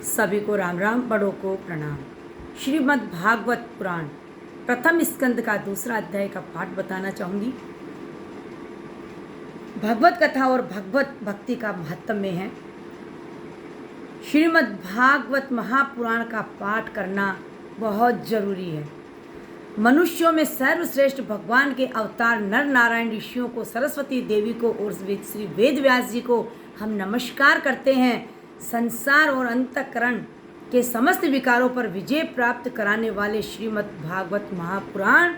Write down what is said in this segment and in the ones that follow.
सभी को राम राम, बड़ों को प्रणाम। श्रीमद् भागवत पुराण प्रथम स्कंद का दूसरा अध्याय का पाठ बताना चाहूँगी। भगवत कथा और भगवत भक्ति का महत्व में है। श्रीमद् भागवत महापुराण का पाठ करना बहुत जरूरी है। मनुष्यों में सर्वश्रेष्ठ भगवान के अवतार नर नारायण ऋषियों को, सरस्वती देवी को और श्री वेद व्यास जी को हम नमस्कार करते हैं। संसार और अंतःकरण के समस्त विकारों पर विजय प्राप्त कराने वाले श्रीमद् भागवत महापुराण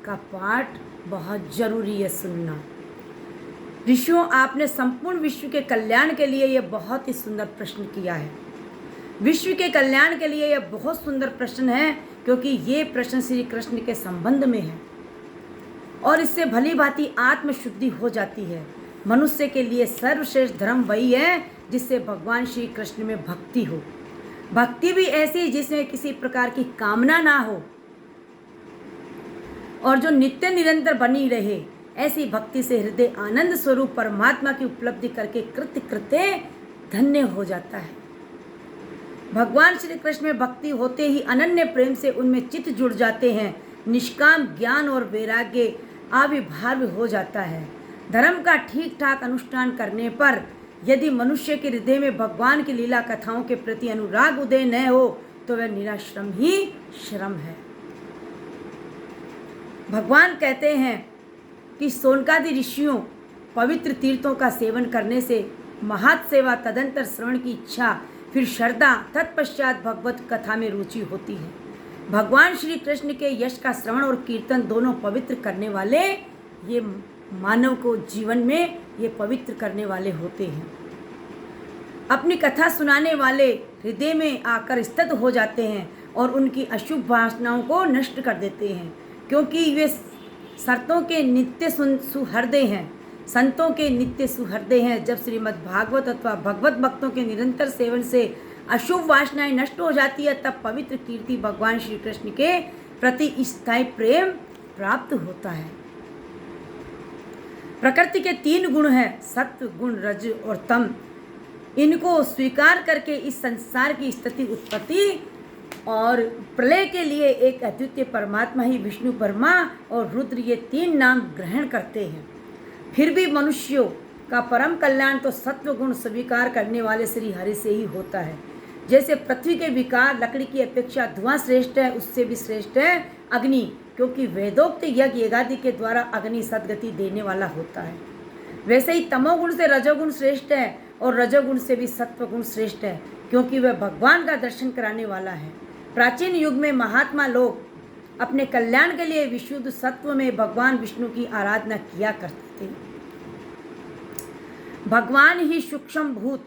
का पाठ बहुत जरूरी है सुनना। ऋषियों, आपने संपूर्ण विश्व के कल्याण के लिए यह बहुत ही सुंदर प्रश्न किया है। विश्व के कल्याण के लिए यह बहुत सुंदर प्रश्न है, क्योंकि ये प्रश्न श्री कृष्ण के संबंध में है और इससे भली भांति आत्मशुद्धि हो जाती है। मनुष्य के लिए सर्वश्रेष्ठ धर्म वही है जिससे भगवान श्री कृष्ण में भक्ति हो। भक्ति भी ऐसी जिसमें किसी प्रकार की कामना ना हो और जो नित्य निरंतर बनी रहे। ऐसी भक्ति से हृदय आनंद स्वरूप परमात्मा की उपलब्धि करके कृत्य कृत्य धन्य हो जाता है। भगवान श्री कृष्ण में भक्ति होते ही अनन्य प्रेम से उनमें चित्त जुड़ जाते हैं। निष्काम ज्ञान और वैराग्य आविर्भाव हो जाता है। धर्म का ठीक ठाक अनुष्ठान करने पर यदि मनुष्य के हृदय में भगवान की लीला कथाओं के प्रति अनुराग उदय न हो तो वह निराश्रम ही श्रम है। भगवान कहते हैं कि सोनकादि ऋषियों पवित्र तीर्थों का सेवन करने से महत् सेवा, तदंतर श्रवण की इच्छा, फिर श्रद्धा, तत्पश्चात भगवत कथा में रुचि होती है। भगवान श्री कृष्ण के यश का श्रवण और कीर्तन दोनों पवित्र करने वाले, ये मानव को जीवन में ये पवित्र करने वाले होते हैं। अपनी कथा सुनाने वाले हृदय में आकर स्थित हो जाते हैं और उनकी अशुभ वासनाओं को नष्ट कर देते हैं, क्योंकि वे संतों के नित्य सुहृदय हैं। संतों के नित्य सुहृदय हैं। जब श्रीमद् भागवत अथवा भगवत भक्तों के निरंतर सेवन से अशुभ वासनाएं नष्ट हो जाती है, तब पवित्र कीर्ति भगवान श्री कृष्ण के प्रति स्थायी प्रेम प्राप्त होता है। प्रकृति के 3 गुण हैं, सत्व, गुण, रज और तम। इनको स्वीकार करके इस संसार की स्थिति, उत्पत्ति और प्रलय के लिए एक अद्वितीय परमात्मा ही विष्णु, ब्रह्मा और रुद्र, ये 3 नाम ग्रहण करते हैं। फिर भी मनुष्यों का परम कल्याण तो सत्व गुण स्वीकार करने वाले श्री हरि से ही होता है। जैसे पृथ्वी के विकार लकड़ी की अपेक्षा धुआं श्रेष्ठ है, उससे भी श्रेष्ठ है अग्नि, क्योंकि वेदोक्त यज्ञ यज्ञादि के द्वारा अग्नि सद्गति देने वाला होता है। वैसे ही तमोगुण से रजोगुण श्रेष्ठ है और रजोगुण से भी सत्वगुण श्रेष्ठ है, क्योंकि वह भगवान का दर्शन कराने वाला है। प्राचीन युग में महात्मा लोग अपने कल्याण के लिए विशुद्ध सत्व में भगवान विष्णु की आराधना किया करते थे। भगवान ही सूक्ष्म भूत,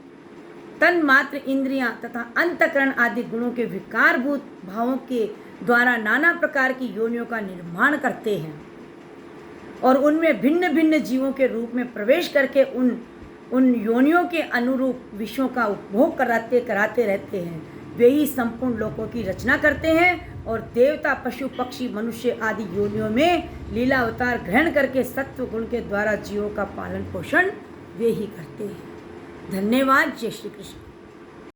तन मात्र, इंद्रियां तथा अंतकरण आदि गुणों के विकारभूत भावों के द्वारा नाना प्रकार की योनियों का निर्माण करते हैं और उनमें भिन्न भिन्न जीवों के रूप में प्रवेश करके उन योनियों के अनुरूप विषयों का उपभोग कराते रहते हैं। वे ही संपूर्ण लोकों की रचना करते हैं और देवता, पशु, पक्षी, मनुष्य आदि योनियों में लीला अवतार ग्रहण करके सत्व गुण के द्वारा जीवों का पालन पोषण वे ही करते हैं। धन्यवाद। जय श्री कृष्ण।